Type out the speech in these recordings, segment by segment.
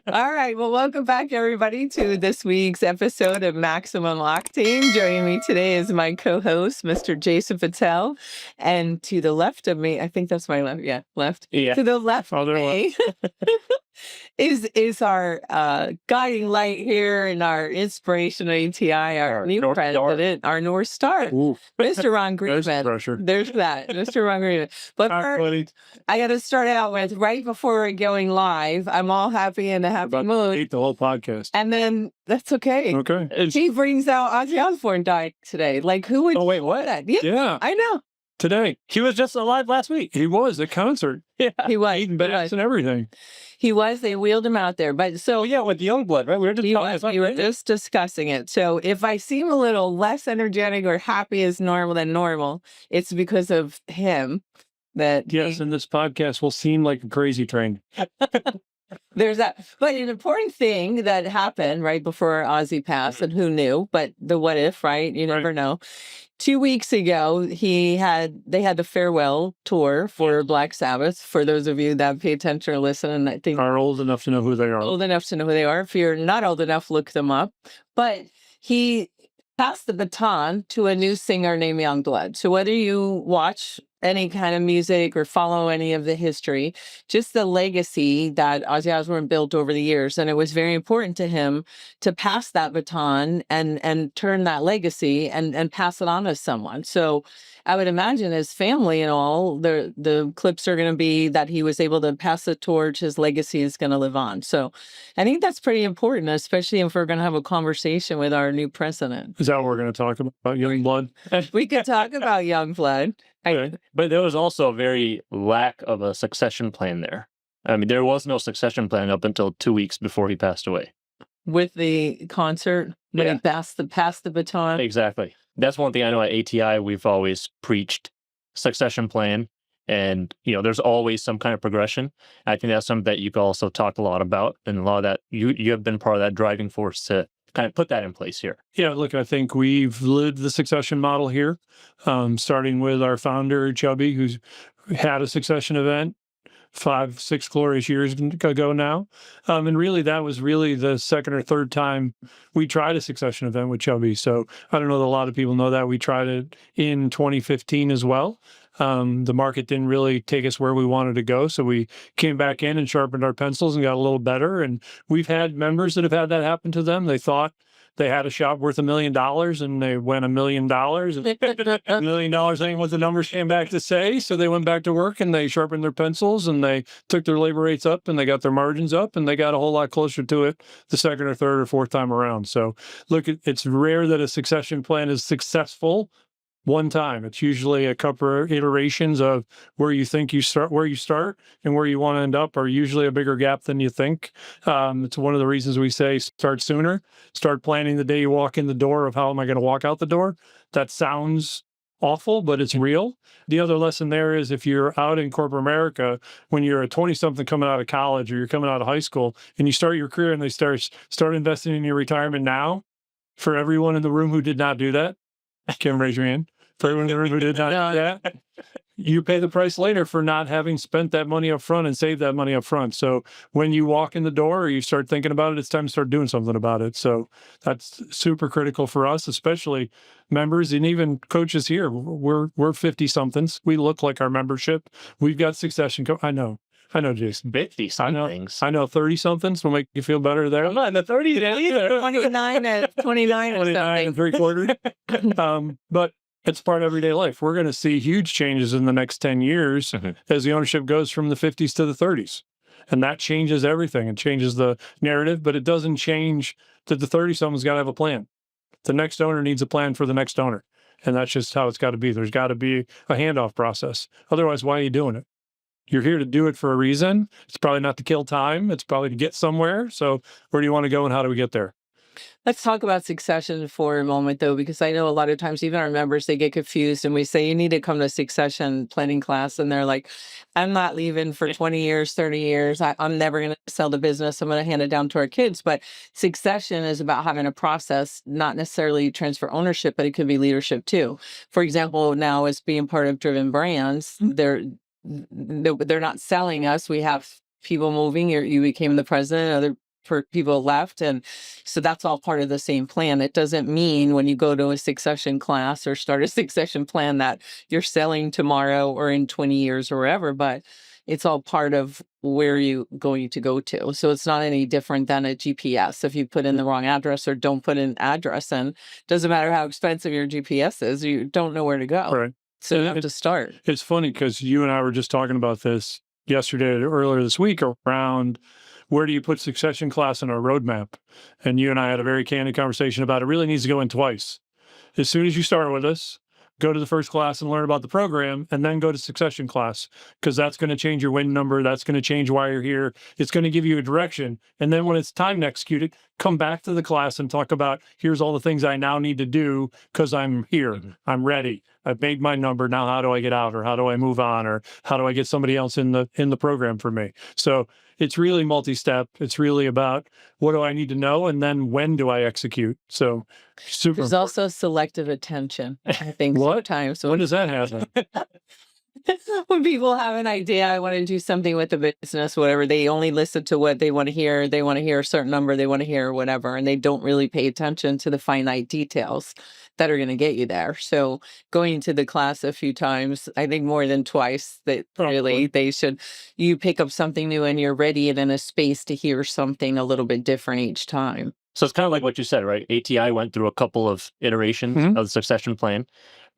All right. Well, welcome back, everybody, to this week's episode of Maximum Octane. Joining me today is my co-host, Mr. Jason Patel. And to the left of me, I think that's my left. Yeah, left. Yeah. To the left of Other me is our guiding light here and our inspiration at ATI, our new North president, our North Star, Ooh, Mr. Ron there's Greenman. pressure. There's that, Mr. Ron Greenman. But All right, first, buddy. I got to start out with right before we're going live. I'm all happy in a happy About to mood. hate the whole podcast. And then that's okay. Okay. He brings out Ozzy Osbourne died today. Like, who would Oh, wait, do what? that? Yeah, Yeah, I know. today. He was just alive last week. He was at concert. Yeah. He was. Eating He bats was. and everything. He was. They wheeled him out there. But so Oh, yeah, with Youngblood, right? We were just we were just discussing it. So if I seem a little less energetic or happy as normal than normal, it's because of him. That Yes, and this podcast will seem like a crazy train. there's that. But an important thing that happened right before Ozzy passed, and who knew? But the what if, right? You never know. 2 weeks ago, they had the farewell tour for Black Sabbath. For those of you that pay attention or listen, and I think Are old enough to know who they are. old enough to know who they are. If you're not old enough, look them up. But he passed the baton to a new singer named Youngblood. So whether you watch any kind of music or follow any of the history, just the legacy that Ozzy Osbourne built over the years. And it was very important to him to pass that baton and turn that legacy and pass it on to someone. So I would imagine his family and all, the clips are going to be that he was able to pass the torch, his legacy is going to live on. So I think that's pretty important, especially if we're going to have a conversation with our new president. Is that what we're going to talk about? Young blood? We could talk about Youngblood. Okay. But there was also a very lack of a succession plan there. I mean, there was no succession plan up until 2 weeks before he passed away. With the concert, when he passed the baton. Exactly. That's one thing I know at ATI, we've always preached succession plan. And, there's always some kind of progression. I think that's something that you can also talk a lot about. And a lot of that, you have been part of that driving force to kind of put that in place here. Yeah, look, I think we've lived the succession model here, starting with our founder, Chubby, who's had a succession event 5-6 glorious years ago now. And really, that was really the second or third time we tried a succession event with Chubby. So I don't know that a lot of people know that. We tried it in 2015 as well. The market didn't really take us where we wanted to go. So we came back in and sharpened our pencils and got a little better. And we've had members that have had that happen to them. They thought they had a shop worth $1 million and they went $1 million. $1 million ain't what the numbers came back to say. So they went back to work and they sharpened their pencils and they took their labor rates up and they got their margins up and they got a whole lot closer to it the second or third or fourth time around. So look, it's rare that a succession plan is successful one time. It's usually a couple of iterations of where you think you start, and where you want to end up are usually a bigger gap than you think. It's one of the reasons we say start sooner. Start planning the day you walk in the door of how am I going to walk out the door. That sounds awful, but it's real. The other lesson there is if you're out in corporate America, when you're a 20-something coming out of college or you're coming out of high school and you start your career and they start investing in your retirement now, for everyone in the room who did not do that, Kim, raise your hand. For everyone in the room who did not do that, you pay the price later for not having spent that money up front and saved that money up front. So when you walk in the door or you start thinking about it, it's time to start doing something about it. So that's super critical for us, especially members and even coaches here. We're 50-somethings. We look like our membership. We've got succession. I know, Jason. 50-somethings. I know 30-somethings will make you feel better there. I'm not in the 30s either. 29 and 29 or 29 and something. 3/4. But it's part of everyday life. We're going to see huge changes in the next 10 years as the ownership goes from the 50s to the 30s. And that changes everything. It changes the narrative, but it doesn't change that the 30-something's got to have a plan. The next owner needs a plan for the next owner. And that's just how it's got to be. There's got to be a handoff process. Otherwise, why are you doing it? You're here to do it for a reason. It's probably not to kill time. It's probably to get somewhere. So where do you want to go and how do we get there? Let's talk about succession for a moment, though, because I know a lot of times even our members, they get confused and we say, you need to come to succession planning class. And they're like, I'm not leaving for 20 years, 30 years. I'm never going to sell the business. I'm going to hand it down to our kids. But succession is about having a process, not necessarily transfer ownership, but it could be leadership too. For example, now as being part of Driven Brands, they're not selling us. We have people moving. You became the president. Other people left. And so that's all part of the same plan. It doesn't mean when you go to a succession class or start a succession plan that you're selling tomorrow or in 20 years or wherever, but it's all part of where you're going to go to. So it's not any different than a GPS. If you put in the wrong address or don't put in address, and it doesn't matter how expensive your GPS is, you don't know where to go. Right. So you have to start. It's funny because you and I were just talking about this yesterday or earlier this week around where do you put succession class in our roadmap? And you and I had a very candid conversation about it really needs to go in twice. As soon as you start with us, go to the first class and learn about the program, and then go to succession class, because that's going to change your win number. That's going to change why you're here. It's going to give you a direction. And then when it's time to execute it, come back to the class and talk about, here's all the things I now need to do because I'm here. I'm ready. I've made my number. Now, how do I get out, or how do I move on, or how do I get somebody else in the program for me? So it's really multi-step. It's really about what do I need to know, and then when do I execute? So super. There's also selective attention, I think. What? Sometimes When does that happen? when people have an idea, I want to do something with the business, whatever, they only listen to what they want to hear. They want to hear a certain number, they want to hear whatever, and they don't really pay attention to the finite details that are going to get you there. So going to the class a few times, I think more than twice, that really you pick up something new and you're ready and in a space to hear something a little bit different each time. So it's kind of like what you said, right? ATI went through a couple of iterations of the succession plan,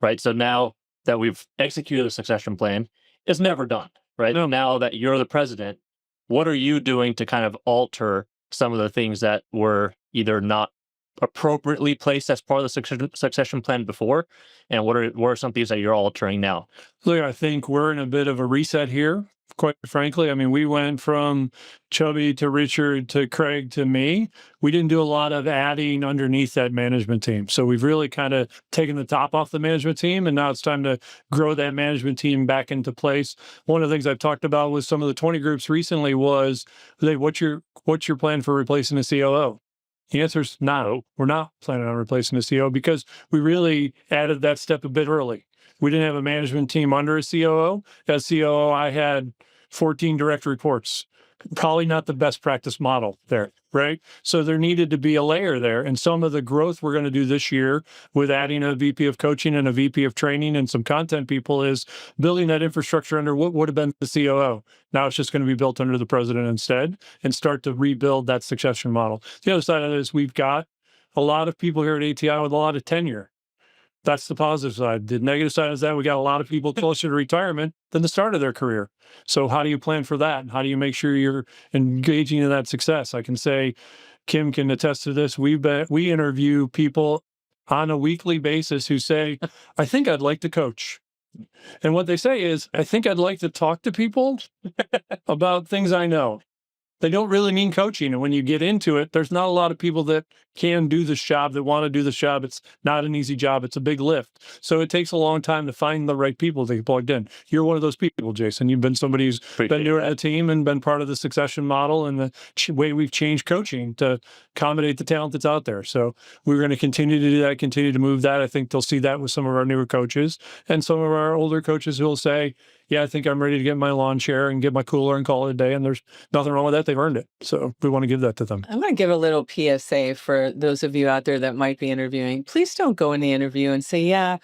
right? So now that we've executed the succession plan, it's never done, right? No. Now that you're the president, what are you doing to kind of alter some of the things that were either not appropriately placed as part of the succession plan before? And what are some things that you're altering now? Look, I think we're in a bit of a reset here, quite frankly. I mean, we went from Chubby to Richard to Craig to me. We didn't do a lot of adding underneath that management team. So we've really kind of taken the top off the management team, and now it's time to grow that management team back into place. One of the things I've talked about with some of the 20 groups recently was, what's your plan for replacing the COO? The answer is no. We're not planning on replacing the COO because we really added that step a bit early. We didn't have a management team under a COO. As COO, I had 14 direct reports. Probably not the best practice model there, right? So there needed to be a layer there. And some of the growth we're going to do this year with adding a VP of coaching and a VP of training and some content people is building that infrastructure under what would have been the COO. Now it's just going to be built under the president instead, and start to rebuild that succession model. The other side of it is we've got a lot of people here at ATI with a lot of tenure. That's the positive side. The negative side is that we got a lot of people closer to retirement than the start of their career. So how do you plan for that? How do you make sure you're engaging in that success? I can say, Kim can attest to this. We interview people on a weekly basis who say, I think I'd like to coach. And what they say is, I think I'd like to talk to people about things I know. They don't really mean coaching. And when you get into it, there's not a lot of people that can do this job, that want to do this job. It's not an easy job. It's a big lift. So it takes a long time to find the right people to get plugged in. You're one of those people, Jason. You've been somebody who's been near a team and been part of the succession model and the way we've changed coaching to accommodate the talent that's out there. So we're going to continue to do that, continue to move that. I think they'll see that with some of our newer coaches and some of our older coaches who will say, yeah, I think I'm ready to get my lawn chair and get my cooler and call it a day. And there's nothing wrong with that. They've earned it. So we want to give that to them. I'm going to give a little PSA for those of you out there that might be interviewing. Please don't go in the interview and say, yeah,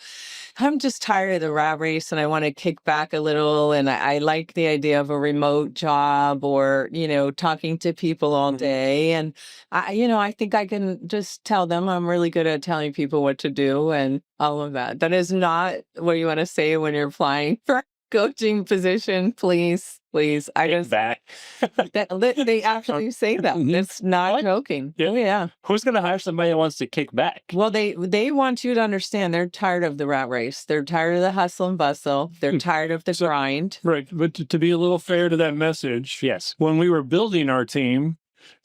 I'm just tired of the rat race and I want to kick back a little. And I like the idea of a remote job or, talking to people all day. And I think I can just tell them I'm really good at telling people what to do and all of that. That is not what you want to say when you're applying for coaching position, please. I just back. They actually say that. It's not joking. Yeah. Oh, yeah. Who's going to hire somebody who wants to kick back? Well, they want you to understand they're tired of the rat race. They're tired of the hustle and bustle. They're tired of the grind. Right. But to be a little fair to that message, Yes. When we were building our team,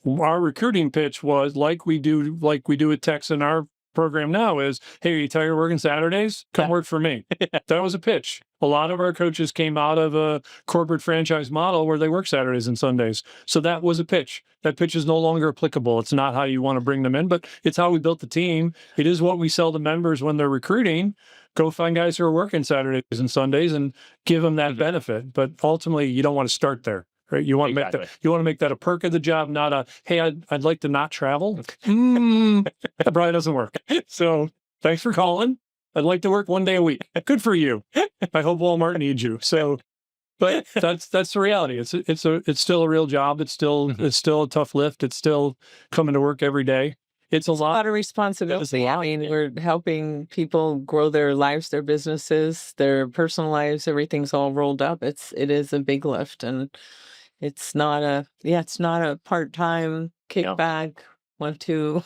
our recruiting pitch was like we do with techs in our program now is, hey, are you tired of working Saturdays? Come work for me. That was a pitch. A lot of our coaches came out of a corporate franchise model where they work Saturdays and Sundays. So that was a pitch. That pitch is no longer applicable. It's not how you want to bring them in, but it's how we built the team. It is what we sell to members when they're recruiting. Go find guys who are working Saturdays and Sundays and give them that benefit. But ultimately, you don't want to start there. right? You want to make that, you want to make that a perk of the job, not a, hey, I'd like to not travel. That probably doesn't work. So thanks for calling. I'd like to work 1 day a week. Good for you. I hope Walmart needs you. So, but that's the reality. It's still a real job. It's still a tough lift. It's still coming to work every day. It's a lot of responsibility. I mean, we're helping people grow their lives, their businesses, their personal lives. Everything's all rolled up. It is a big lift, and it's not a part-time kickback. Want to?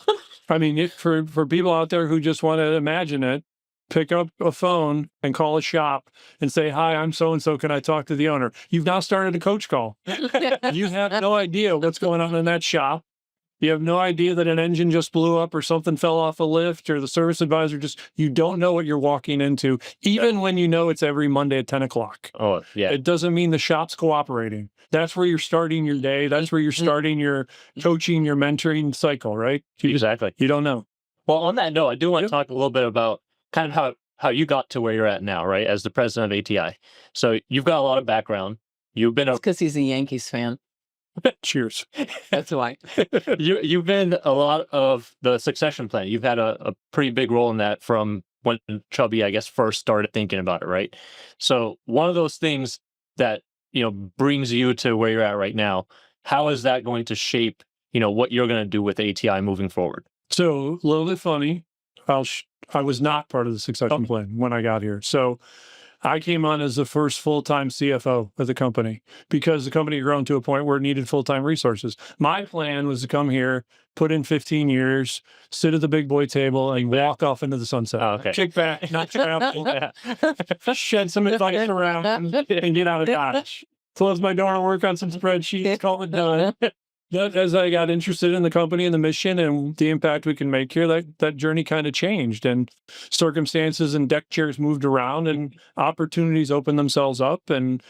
I mean, for people out there who just want to imagine it, pick up a phone and call a shop and say, "Hi, I'm so and so. Can I talk to the owner?" You've now started a coach call. You have no idea what's going on in that shop. You have no idea that an engine just blew up or something fell off a lift or the service advisor you don't know what you're walking into, even when you know it's every Monday at 10 o'clock. Oh, yeah. It doesn't mean the shop's cooperating. That's where you're starting your day. That's where you're starting your coaching, your mentoring cycle, right? Exactly. You don't know. Well, on that note, I do want to talk a little bit about kind of how you got to where you're at now, right? As the president of ATI. So you've got a lot of background. You've been because he's a Yankees fan. Cheers. That's why. You've been a lot of the succession plan. You've had a pretty big role in that from when Chubby, I guess, first started thinking about it, right? So one of those things that, brings you to where you're at right now, how is that going to shape, what you're going to do with ATI moving forward? So a little bit funny. I was not part of the succession plan when I got here. So I came on as the first full-time CFO of the company because the company had grown to a point where it needed full-time resources. My plan was to come here, put in 15 years, sit at the big boy table, and walk off into the sunset. Oh, okay. Kick back, not travel, shed some advice around, and get out of Dodge. Close my door and work on some spreadsheets, call it done. As I got interested in the company and the mission and the impact we can make here, that journey kind of changed, and circumstances and deck chairs moved around and opportunities opened themselves up. And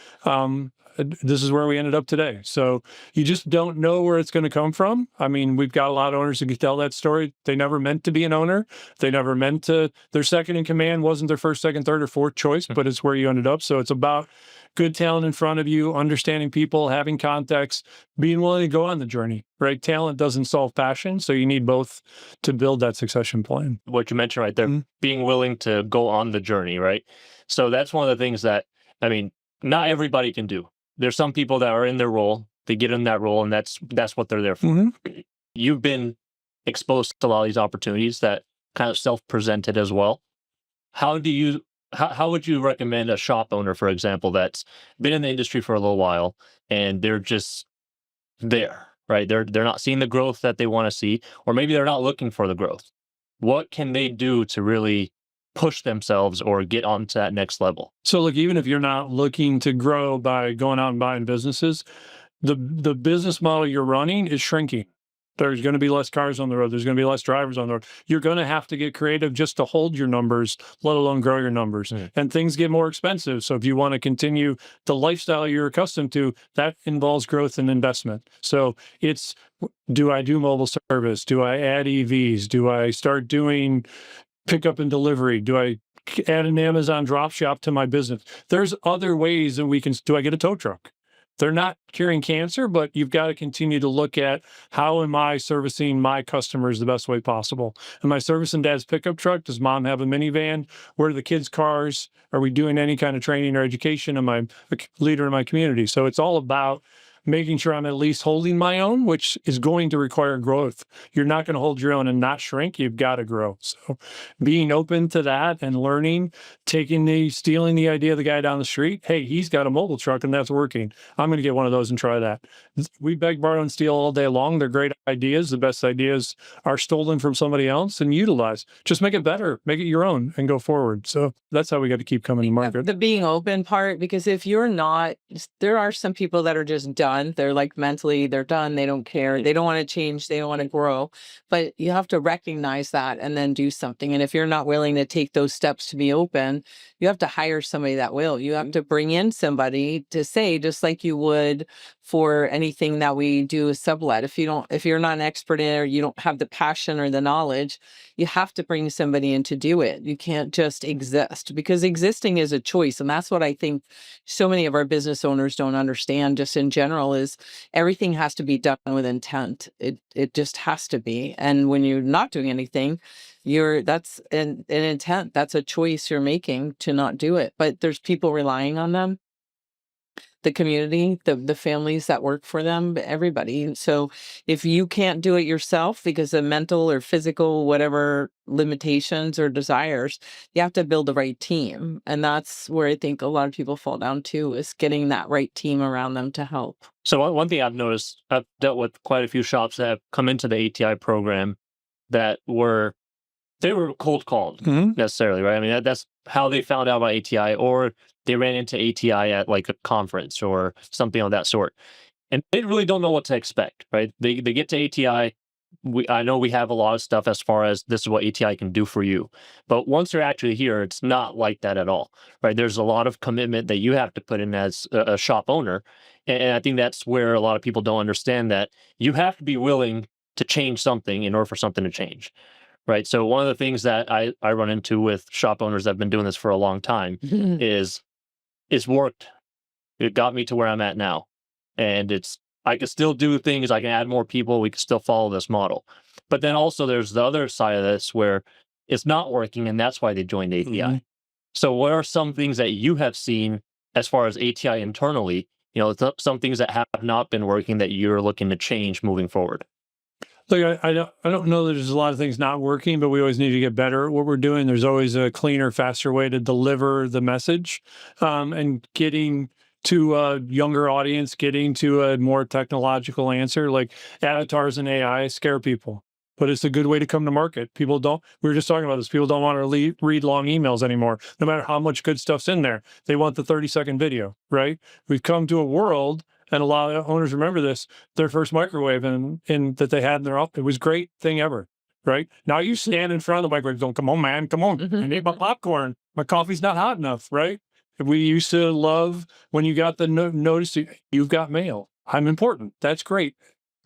this is where we ended up today. So you just don't know where it's going to come from. I mean, we've got a lot of owners who can tell that story. They never meant to be an owner. They never meant to, their second in command wasn't their first, second, third, or fourth choice, but it's where you ended up. So it's about good talent in front of you, understanding people, having context, being willing to go on the journey, right? Talent doesn't solve passion, so you need both to build that succession plan. What you mentioned right there, being willing to go on the journey, right? So that's one of the things that, I mean, not everybody can do. There's some people that are in their role, they get in that role, and that's what they're there for. You've been exposed to a lot of these opportunities that kind of self-presented as well. How would you recommend a shop owner, for example, that's been in the industry for a little while and they're just there, right? They're not seeing the growth that they want to see, or maybe they're not looking for the growth. What can they do to really push themselves or get onto that next level? So look, even if you're not looking to grow by going out and buying businesses, the business model you're running is shrinking. There's going to be less cars on the road. There's going to be less drivers on the road. You're going to have to get creative just to hold your numbers, let alone grow your numbers. And things get more expensive. So if you want to continue the lifestyle you're accustomed to, that involves growth and investment. So it's, do I do mobile service? Do I add EVs? Do I start doing pickup and delivery? Do I add an Amazon drop shop to my business? There's other ways that we can, do I get a tow truck? They're not curing cancer, but you've got to continue to look at how am I servicing my customers the best way possible. Am I servicing dad's pickup truck? Does mom have a minivan? Where are the kids' cars? Are we doing any kind of training or education? Am I a leader in my community? So it's all about making sure I'm at least holding my own, which is going to require growth. You're not going to hold your own and not shrink. You've got to grow. So being open to that and learning, stealing the idea of the guy down the street. Hey, he's got a mobile truck and that's working. I'm going to get one of those and try that. We beg, borrow, and steal all day long. They're great ideas. The best ideas are stolen from somebody else and utilized. Just make it better, make it your own and go forward. So that's how we got to keep coming to market. The being open part, because if you're not, there are some people that are just done. They're like mentally, they're done. They don't care. They don't want to change. They don't want to grow. But you have to recognize that and then do something. And if you're not willing to take those steps to be open, you have to hire somebody that will. You have to bring in somebody to say, just like you would for anything that we do a sublet. If you're not an expert in it, or you don't have the passion or the knowledge, you have to bring somebody in to do it. You can't just exist, because existing is a choice. And that's what I think so many of our business owners don't understand just in general. general is everything has to be done with intent. It just has to be. And when you're not doing anything, that's an intent. That's a choice you're making to not do it. But there's people relying on them, the community, the families that work for them, everybody. So if you can't do it yourself because of mental or physical, whatever limitations or desires, you have to build the right team. And that's where I think a lot of people fall down too, is getting that right team around them to help. So one thing I've noticed, I've dealt with quite a few shops that have come into the ATI program that they were cold called necessarily, right? I mean, that's how they found out about ATI, or they ran into ATI at like a conference or something of that sort. And they really don't know what to expect, right? They get to ATI. I know we have a lot of stuff as far as this is what ATI can do for you. But once they're actually here, it's not like that at all, right? There's a lot of commitment that you have to put in as a shop owner. And I think that's where a lot of people don't understand that you have to be willing to change something in order for something to change. Right. So one of the things that I run into with shop owners that have been doing this for a long time is it's worked. It got me to where I'm at now. And I can still do things. I can add more people. We can still follow this model. But then also there's the other side of this where it's not working, and that's why they joined ATI. So what are some things that you have seen as far as ATI internally, some things that have not been working that you're looking to change moving forward? Look, I don't know that there's a lot of things not working, but we always need to get better at what we're doing. There's always a cleaner, faster way to deliver the message, and getting to a younger audience, getting to a more technological answer. Like avatars and AI scare people, but it's a good way to come to market. We were just talking about this. People don't want to read long emails anymore, no matter how much good stuff's in there. They want the 30-second video, right? We've come to a world, and a lot of owners remember this, their first microwave and that they had in their office. It was a great thing ever, right? Now you stand in front of the microwave going, come on, man, come on. I need my popcorn. My coffee's not hot enough, right? We used to love when you got the notice, you've got mail. I'm important. That's great.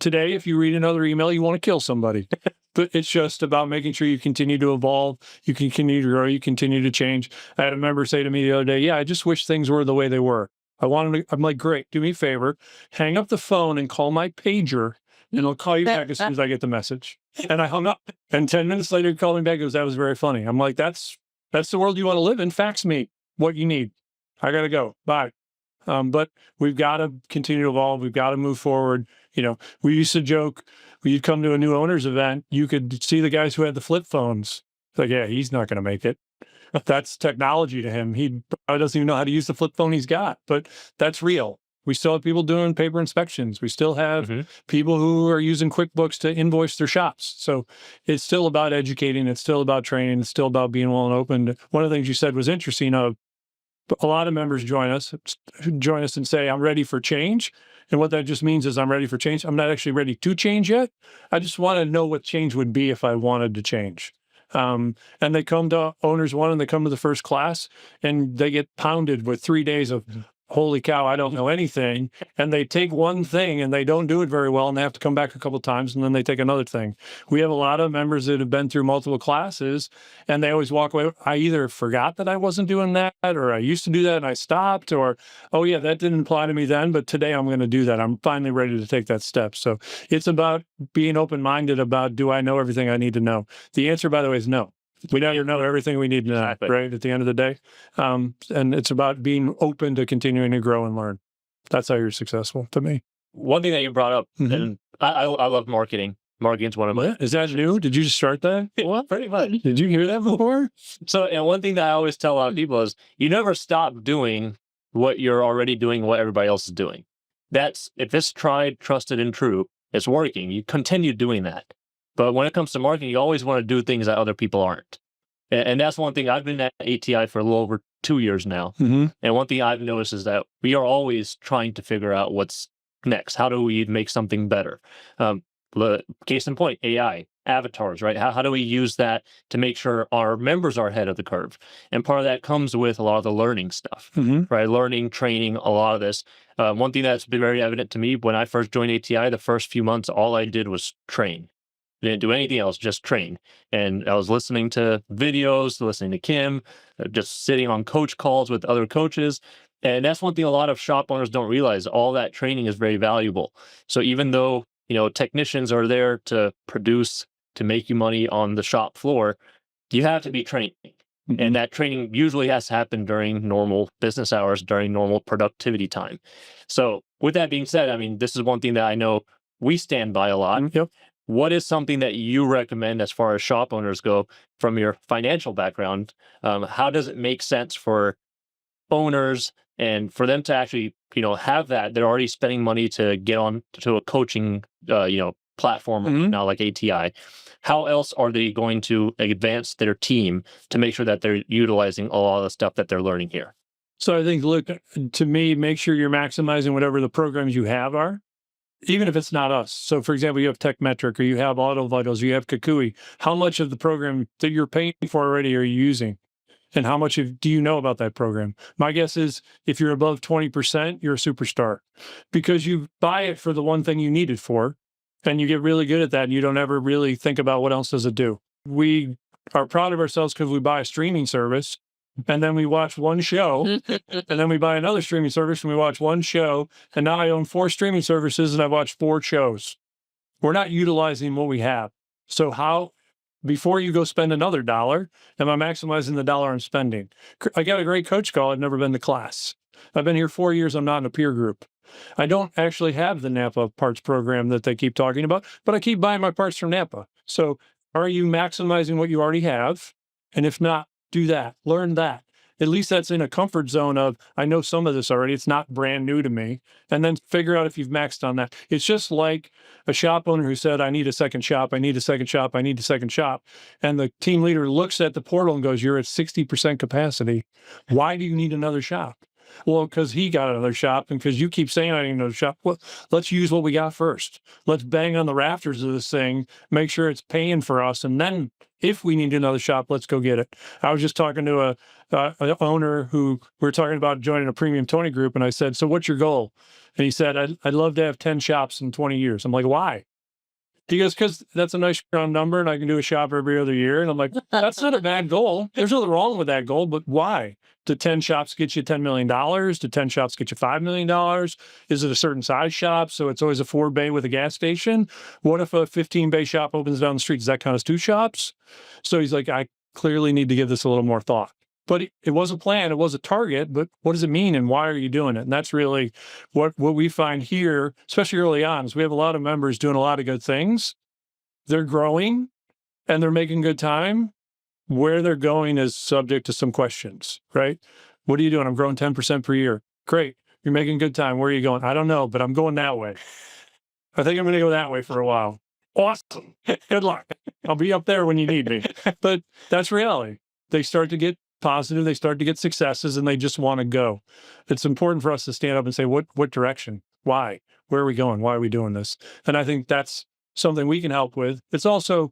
Today, if you read another email, you want to kill somebody. But it's just about making sure you continue to evolve, you continue to grow, you continue to change. I had a member say to me the other day, yeah, I just wish things were the way they were. I'm like, great, do me a favor, hang up the phone and call my pager, and I'll call you back as soon as I get the message. And I hung up. And 10 minutes later, he called me back. He goes, that was very funny. I'm like, that's the world you want to live in. Fax me what you need. I got to go. Bye. But we've got to continue to evolve. We've got to move forward. We used to joke, when you'd come to a new owners event, you could see the guys who had the flip phones. It's like, yeah, he's not going to make it. That's technology to him. He probably doesn't even know how to use the flip phone he's got, but that's real. We still have people doing paper inspections. We still have people who are using QuickBooks to invoice their shops. So it's still about educating. It's still about training. It's still about being well and open. One of the things you said was interesting. A lot of members join us and say, I'm ready for change. And what that just means is I'm ready for change. I'm not actually ready to change yet. I just want to know what change would be if I wanted to change. And they come to Owners One, and they come to the first class, and they get pounded with 3 days of, holy cow, I don't know anything. And they take one thing and they don't do it very well, and they have to come back a couple of times, and then they take another thing. We have a lot of members that have been through multiple classes, and they always walk away. I either forgot that I wasn't doing that, or I used to do that and I stopped, or, oh yeah, that didn't apply to me then, but today I'm going to do that. I'm finally ready to take that step. So it's about being open-minded about, do I know everything I need to know? The answer, by the way, is no. We never know everything we need to know, right, at the end of the day. And it's about being open to continuing to grow and learn. That's how you're successful, to me. One thing that you brought up, and I love marketing. Marketing's one of my... Is that new? Did you just start that? Well, pretty much. Did you hear that before? So, and one thing that I always tell a lot of people is, you never stop doing what you're already doing, what everybody else is doing. If it's tried, trusted, and true, it's working. You continue doing that. But when it comes to marketing, you always want to do things that other people aren't. And that's one thing. I've been at ATI for a little over 2 years now. And one thing I've noticed is that we are always trying to figure out what's next. How do we make something better? Case in point, AI, avatars, right? How do we use that to make sure our members are ahead of the curve? And part of that comes with a lot of the learning stuff, right? Learning, training, a lot of this. One thing that's been very evident to me when I first joined ATI, the first few months, all I did was train. Didn't do anything else, just train. And I was listening to videos, listening to Kim, just sitting on coach calls with other coaches, And that's one thing a lot of shop owners don't realize. All that training is very valuable. So even though, technicians are there to produce, to make you money on the shop floor, you have to be trained. Mhm. And that training usually has to happen during normal business hours, during normal productivity time. So with that being said, I mean, this is one thing that I know we stand by a lot. Yep. What is something that you recommend as far as shop owners go from your financial background? How does it make sense for owners and for them to actually, have that? They're already spending money to get on to a coaching, platform Mhm. now like ATI. How else are they going to advance their team to make sure that they're utilizing a lot of the stuff that they're learning here? So I think, look, to me, make sure you're maximizing whatever the programs you have are, even if it's not us. So, for example, you have TechMetric or you have Auto Vitals, you have Kakui. How much of the program that you're paying for already are you using? And how much do you know about that program? My guess is if you're above 20%, you're a superstar because you buy it for the one thing you need it for. And you get really good at that. And you don't ever really think about what else does it do. We are proud of ourselves because we buy a streaming service and then we watch one show and then we buy another streaming service and we watch one show. And now I own 4 streaming services and I've watched 4 shows. We're not utilizing what we have. So how, before you go spend another dollar, am I maximizing the dollar I'm spending? I got a great coach call. I've never been to class. I've been here 4 years. I'm not in a peer group. I don't actually have the Napa parts program that they keep talking about, but I keep buying my parts from Napa. So are you maximizing what you already have? And if not, do that. Learn that. At least that's in a comfort zone of, I know some of this already. It's not brand new to me. And then figure out if you've maxed on that. It's just like a shop owner who said, I need a second shop. I need a second shop. I need a second shop. And the team leader looks at the portal and goes, you're at 60% capacity. Why do you need another shop? Well, because he got another shop and because you keep saying I need another shop. Well, let's use what we got first. Let's bang on the rafters of this thing, make sure it's paying for us. And then if we need another shop, let's go get it. I was just talking to an owner who we were talking about joining a premium Tony group. And I said, so what's your goal? And he said, I'd love to have 10 shops in 20 years. I'm like, why? He goes, because that's a nice round number and I can do a shop every other year. And I'm like, that's not a bad goal. There's nothing wrong with that goal, but why? Do 10 shops get you $10 million? Do 10 shops get you $5 million? Is it a certain size shop? So it's always a 4-bay with a gas station? What if a 15-bay shop opens down the street? Does that count as 2 shops? So he's like, I clearly need to give this a little more thought. But it was a plan, it was a target, but what does it mean and why are you doing it? And that's really what we find here, especially early on, is we have a lot of members doing a lot of good things. They're growing and they're making good time. Where they're going is subject to some questions, right? What are you doing? I'm growing 10% per year. Great. You're making good time. Where are you going? I don't know, but I'm going that way. I think I'm going to go that way for a while. Awesome. Good luck. I'll be up there when you need me. But that's reality. They start to get positive. They start to get successes and they just want to go. It's important for us to stand up and say, what direction? Why? Where are we going? Why are we doing this? And I think that's something we can help with. It's also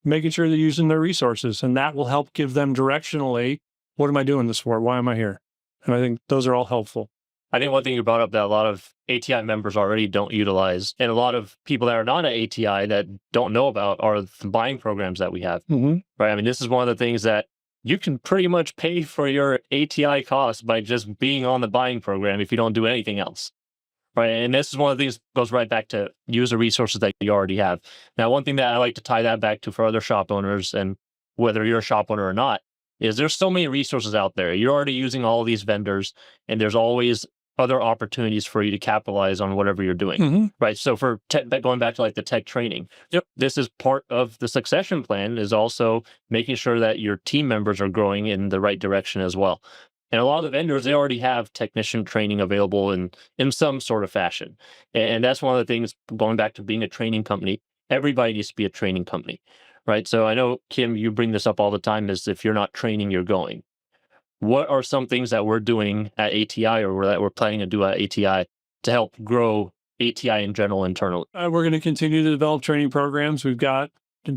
making sure they're using their resources, and that will help give them directionally, what am I doing this for? Why am I here? And I think those are all helpful. I think one thing you brought up that a lot of ATI members already don't utilize, and a lot of people that are not at ATI that don't know about, are the buying programs that we have, Mm-hmm. right? I mean, this is one of the things that you can pretty much pay for your ATI costs by just being on the buying program if you don't do anything else. Right. And this is one of the things that goes right back to use the resources that you already have. Now, one thing that I like to tie that back to for other shop owners, and whether you're a shop owner or not, is there's so many resources out there. You're already using all these vendors, and there's always other opportunities for you to capitalize on whatever you're doing. Mm-hmm. Right. So for going back to like the tech training, Yep. This is part of the succession plan, is also making sure that your team members are growing in the right direction as well. And a lot of the vendors, they already have technician training available in some sort of fashion. And that's one of the things, going back to being a training company, everybody needs to be a training company, right? So I know, Kim, you bring this up all the time, is if you're not training, you're going. What are some things that we're doing at ATI or that we're planning to do at ATI to help grow ATI in general internally? We're going to continue to develop training programs. We've got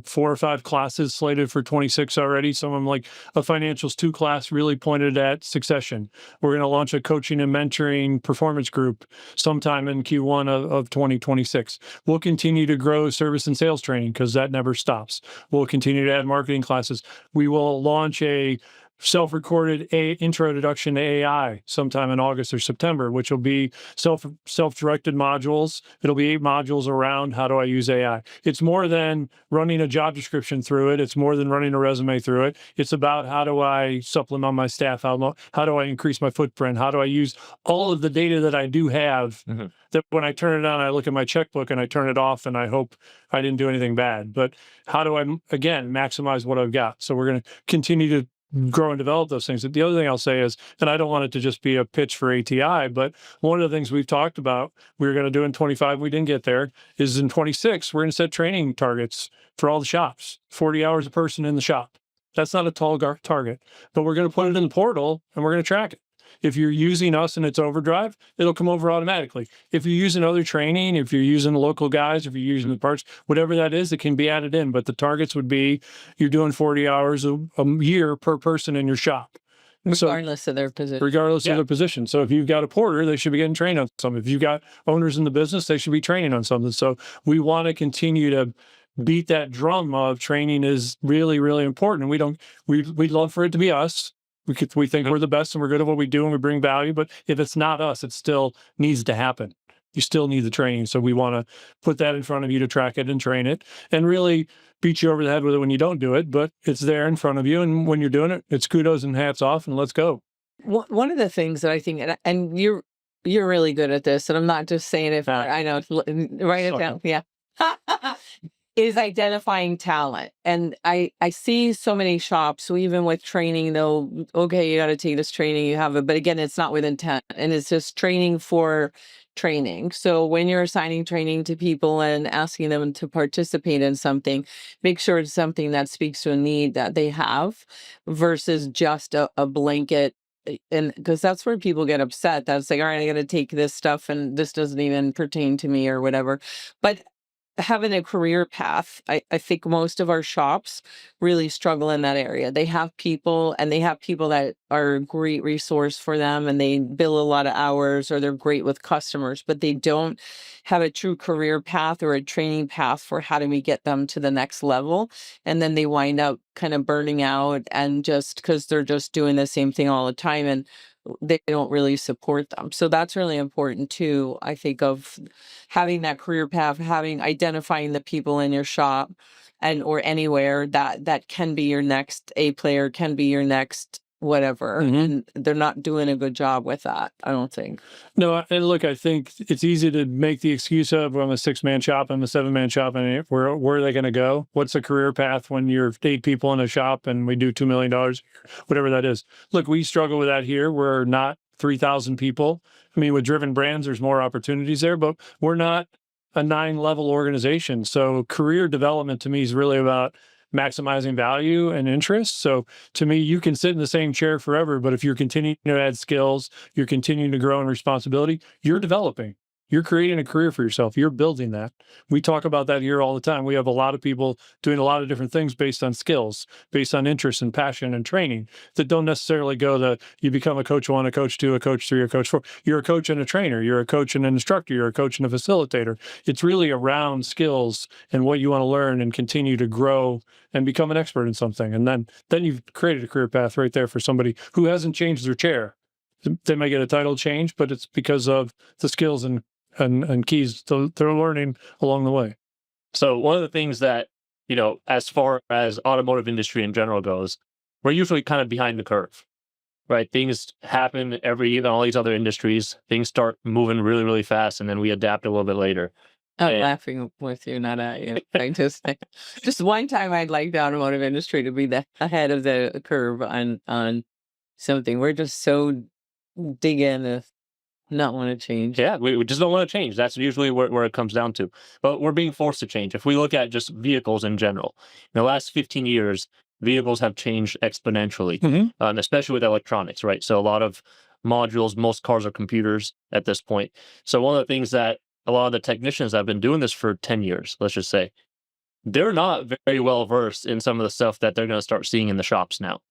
4 or 5 classes slated for 26 already. Some of them, like a financials 2 class, really pointed at succession. We're going to launch a coaching and mentoring performance group sometime in Q1 of 2026. We'll continue to grow service and sales training because that never stops. We'll continue to add marketing classes. We will launch a self-recorded introduction to AI sometime in August or September, which will be self-directed modules. It'll be 8 modules around how do I use AI. It's more than running a job description through it. It's more than running a resume through it. It's about how do I supplement my staff? How do I increase my footprint? How do I use all of the data that I do have that when I turn it on, I look at my checkbook and I turn it off and I hope I didn't do anything bad. But how do I, again, maximize what I've got? So we're going to continue to grow and develop those things. The other thing I'll say is, and I don't want it to just be a pitch for ATI, but one of the things we've talked about, we were going to do in 25, we didn't get there, is in 26, we're going to set training targets for all the shops, 40 hours a person in the shop. That's not a tall target, but we're going to put it in the portal and we're going to track it. If you're using us and it's overdrive, it'll come over automatically. If you're using other training, if you're using local guys, if you're using the parts, whatever that is, it can be added in. But the targets would be you're doing 40 hours a year per person in your shop. Regardless of their position. Regardless of their position. So if you've got a porter, they should be getting trained on something. If you've got owners in the business, they should be training on something. So we want to continue to beat that drum of training is really, really important. And we'd love for it to be us. We think we're the best and we're good at what we do and we bring value. But if it's not us, it still needs to happen. You still need the training. So we want to put that in front of you to track it and train it and really beat you over the head with it when you don't do it. But it's there in front of you. And when you're doing it, it's kudos and hats off and let's go. One of the things that I think, and you're really good at this, and I'm not just saying it, I know, write it down. Yeah. Is identifying talent. And I see so many shops, so even with training, they'll, okay, you got to take this training, you have it. But again, it's not with intent and it's just training for training. So when you're assigning training to people and asking them to participate in something, make sure it's something that speaks to a need that they have versus just a blanket. And because that's where people get upset. That's like, all right, I got to take this stuff and this doesn't even pertain to me or whatever. But having a career path, I think most of our shops really struggle in that area. They have people and they have people that are a great resource for them and they bill a lot of hours or they're great with customers, but they don't have a true career path or a training path for how do we get them to the next level. And then they wind up kind of burning out and just because they're just doing the same thing all the time and they don't really support them. So that's really important too, I think, of having that career path, identifying the people in your shop and or anywhere that can be your next A player, can be your next whatever. And they're not doing a good job with that, I don't think. No, and look, I think it's easy to make the excuse of I'm a 6-man shop, I'm a 7-man shop, and where are they going to go? What's a career path when you're 8 people in a shop and we do $2 million, whatever that is? Look, we struggle with that here. We're not 3,000 people. I mean, with Driven Brands, there's more opportunities there, but we're not a 9-level organization. So career development to me is really about maximizing value and interest. So to me, you can sit in the same chair forever, but if you're continuing to add skills, you're continuing to grow in responsibility, you're developing. You're creating a career for yourself. You're building that. We talk about that here all the time. We have a lot of people doing a lot of different things based on skills, based on interest and passion and training that don't necessarily go to you become a coach 1, a coach 2, a coach 3, a coach 4. You're a coach and a trainer. You're a coach and an instructor. You're a coach and a facilitator. It's really around skills and what you want to learn and continue to grow and become an expert in something. And then you've created a career path right there for somebody who hasn't changed their chair. They may get a title change, but it's because of the skills and keys they're learning along the way. So one of the things that, as far as automotive industry in general goes, we're usually kind of behind the curve, right? Things happen in all these other industries. Things start moving really, really fast, and then we adapt a little bit later. I'm laughing with you, not at you. I just one time I'd like the automotive industry to be ahead of the curve on something. We're just so dig in not want to change. Yeah, we just don't want to change. That's usually where it comes down to. But we're being forced to change. If we look at just vehicles in general, in the last 15 years, vehicles have changed exponentially, especially with electronics, right? So a lot of modules, most cars are computers at this point. So one of the things that a lot of the technicians that have been doing this for 10 years, let's just say, they're not very well versed in some of the stuff that they're going to start seeing in the shops now.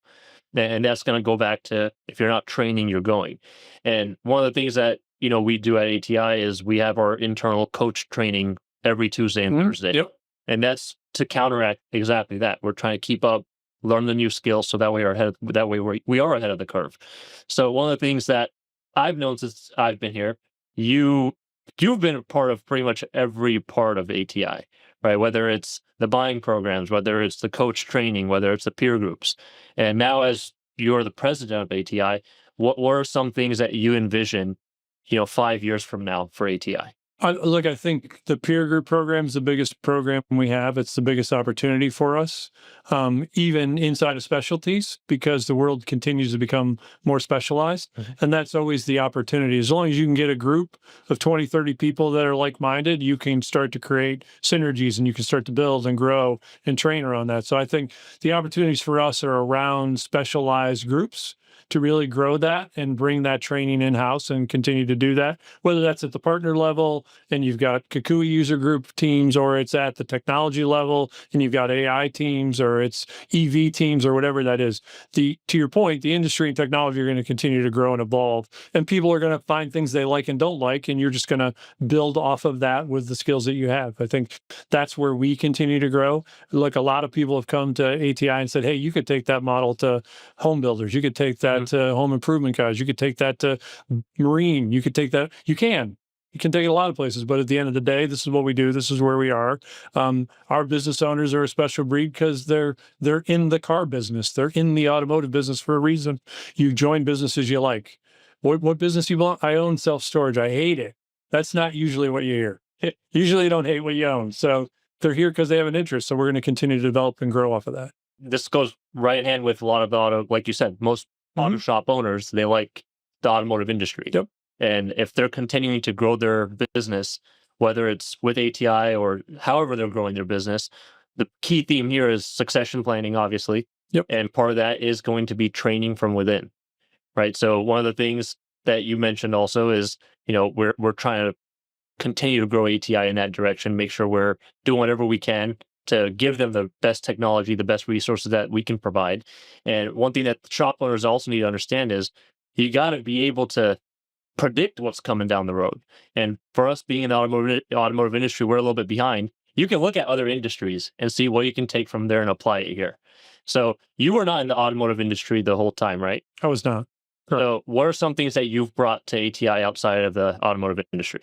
And that's going to go back to if you're not training, you're going. And one of the things that, we do at ATI is we have our internal coach training every Tuesday and Thursday. Yep. And that's to counteract exactly that. We're trying to keep up learn the new skills, so that way we are ahead of the curve. So one of the things that I've known since I've been here, you've been a part of pretty much every part of ATI, right? Whether it's the buying programs, whether it's the coach training, whether it's the peer groups. And now as you're the president of ATI, what are some things that you envision, 5 years from now for ATI? Look, I think the peer group program is the biggest program we have. It's the biggest opportunity for us, even inside of specialties, because the world continues to become more specialized. And that's always the opportunity. As long as you can get a group of 20, 30 people that are like-minded, you can start to create synergies and you can start to build and grow and train around that. So I think the opportunities for us are around specialized groups to really grow that and bring that training in-house and continue to do that, whether that's at the partner level and you've got Kakui user group teams, or it's at the technology level and you've got AI teams, or it's EV teams, or whatever that is. To your point, the industry and technology are going to continue to grow and evolve, and people are going to find things they like and don't like, and you're just going to build off of that with the skills that you have. I think that's where we continue to grow. Look, a lot of people have come to ATI and said, hey, you could take that model to home builders. You could take that to home improvement guys. You could take that to marine. You could take that. You can take it a lot of places, but at the end of the day, this is what we do. This is where we are. Our business owners are a special breed because they're in the car business. They're in the automotive business for a reason. You join businesses you like. What business you belong? I own self-storage. I hate it. That's not usually what you hear. Usually you don't hate what you own. So they're here because they have an interest. So we're going to continue to develop and grow off of that. This goes right in hand with a lot of the auto, like you said, most auto shop owners, they like the automotive industry. Yep. And if they're continuing to grow their business, whether it's with ATI or however they're growing their business, the key theme here is succession planning, obviously. Yep. And part of that is going to be training from within, right? So one of the things that you mentioned also is, we're trying to continue to grow ATI in that direction, make sure we're doing whatever we can to give them the best technology, the best resources that we can provide. And one thing that shop owners also need to understand is you got to be able to predict what's coming down the road. And for us being in the automotive industry, we're a little bit behind. You can look at other industries and see what you can take from there and apply it here. So you were not in the automotive industry the whole time, right? I was not. So what are some things that you've brought to ATI outside of the automotive industry?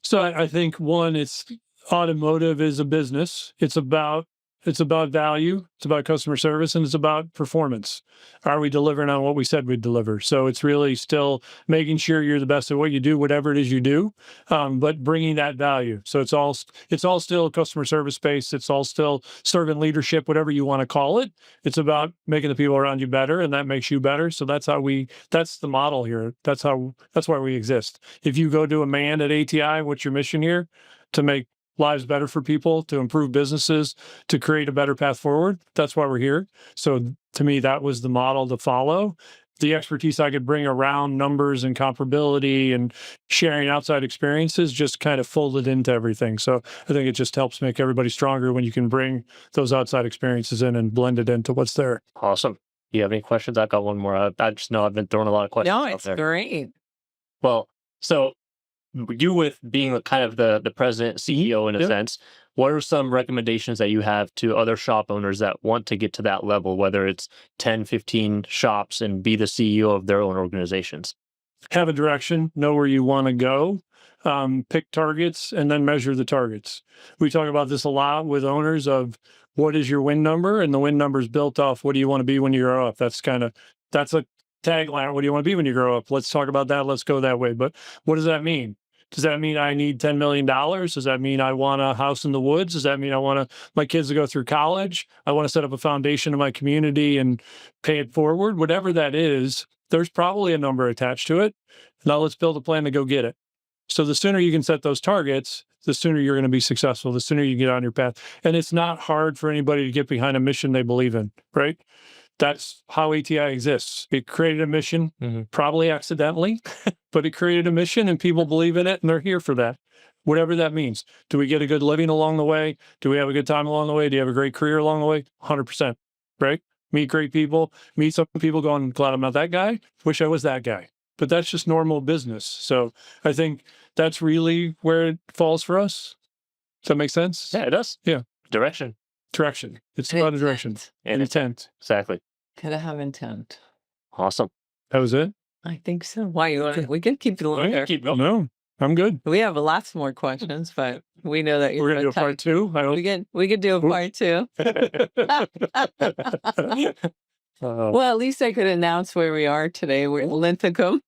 So I think one, it's automotive is a business. It's about value. It's about customer service, and it's about performance. Are we delivering on what we said we'd deliver? So it's really still making sure you're the best at what you do, whatever it is you do, but bringing that value. So it's all still customer service based. It's all still servant leadership, whatever you want to call it. It's about making the people around you better, and that makes you better. So that's the model here. That's why we exist. If you go to a man at ATI, what's your mission here? To make lives better for people, to improve businesses, to create a better path forward. That's why we're here. So to me, that was the model to follow. The expertise I could bring around numbers and comparability and sharing outside experiences just kind of folded into everything. So I think it just helps make everybody stronger when you can bring those outside experiences in and blend it into what's there. Awesome. Do you have any questions? I've got one more. I just know I've been throwing a lot of questions No, out it's there. great. Well, so you with being kind of the president, CEO in a sense, what are some recommendations that you have to other shop owners that want to get to that level, whether it's 10, 15 shops and be the CEO of their own organizations? Have a direction, know where you want to go, pick targets, and then measure the targets. We talk about this a lot with owners of what is your win number, and the win number is built off what do you want to be when you grow up. That's a tagline. What do you want to be when you grow up? Let's talk about that. Let's go that way. But what does that mean? Does that mean I need $10 million? Does that mean I want a house in the woods? Does that mean I want my kids to go through college? I want to set up a foundation in my community and pay it forward? Whatever that is, there's probably a number attached to it. Now let's build a plan to go get it. So the sooner you can set those targets, the sooner you're going to be successful, the sooner you get on your path. And it's not hard for anybody to get behind a mission they believe in, right? That's how ATI exists. It created a mission, probably accidentally, but it created a mission and people believe in it and they're here for that. Whatever that means. Do we get a good living along the way? Do we have a good time along the way? Do you have a great career along the way? 100%, right? Meet great people, meet some people going, glad I'm not that guy. Wish I was that guy. But that's just normal business. So I think that's really where it falls for us. Does that make sense? Yeah, it does. Yeah. Direction. direction. It's And about a direction. intent. And Intent. exactly. Gotta have intent. Awesome. That was it? I think so. Why you want? We can keep it Oh, yeah, longer. keep going. No, I'm good. We have lots more questions, but we know that We're going to do a part two. I We could do a part two. Well, at least I could announce where we are today. We're in Linthicum,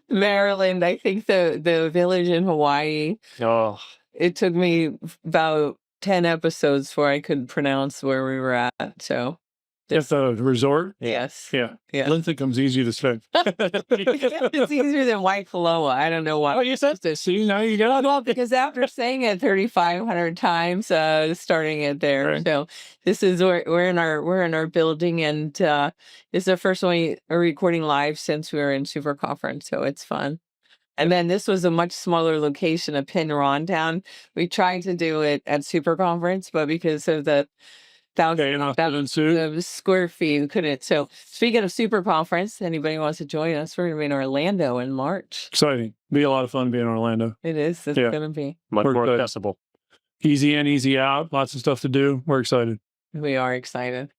Maryland. I think the village in Hawaii. Oh, It took me about 10 episodes before I could pronounce where we were at. So At the resort? yes. Yeah. Yeah. Linthicum's easy to say. It's easier than Waikoloa. I don't know why. Oh, you said this. See, now you got Well, because after saying it 3,500 times, starting it there. Right. So this is we're in our building, and this is the first one we're recording live since we were in Super Conference. So it's fun. And then this was a much smaller location, a pin Rondown. We tried to do it at Super Conference, but because of the the square feet, we couldn't. So speaking of Super Conference, anybody wants to join us, we're going to be in Orlando in March. Exciting. Be a lot of fun being in Orlando. It is. It's Yeah. going to be. much We're more good. accessible. Easy in, easy out. Lots of stuff to do. We're excited. We are excited.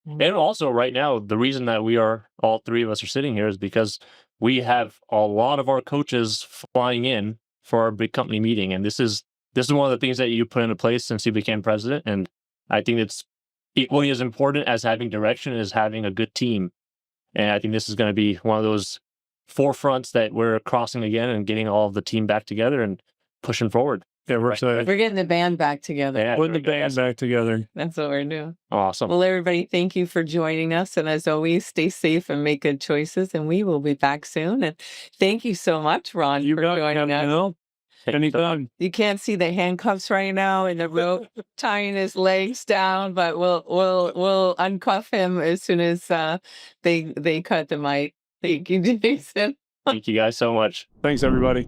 And also, right now, the reason that all three of us are sitting here is because we have a lot of our coaches flying in for our big company meeting, and this is one of the things that you put into place since you became president. And I think it's equally as important as having direction as having a good team. And I think this is going to be one of those forefronts that we're crossing again and getting all of the team back together and pushing forward. Yeah, we're excited. We're getting the band back together. Yeah, Putting the very good. band back together. That's what we're doing. Awesome. Well, everybody, thank you for joining us. And as always, stay safe and make good choices. And we will be back soon. And thank you so much, Ron, You for got joining us. Anytime. You can't see the handcuffs right now and the rope tying his legs down, but we'll uncuff him as soon as they cut the mic. Thank you, Jason. Thank you guys so much. Thanks, everybody.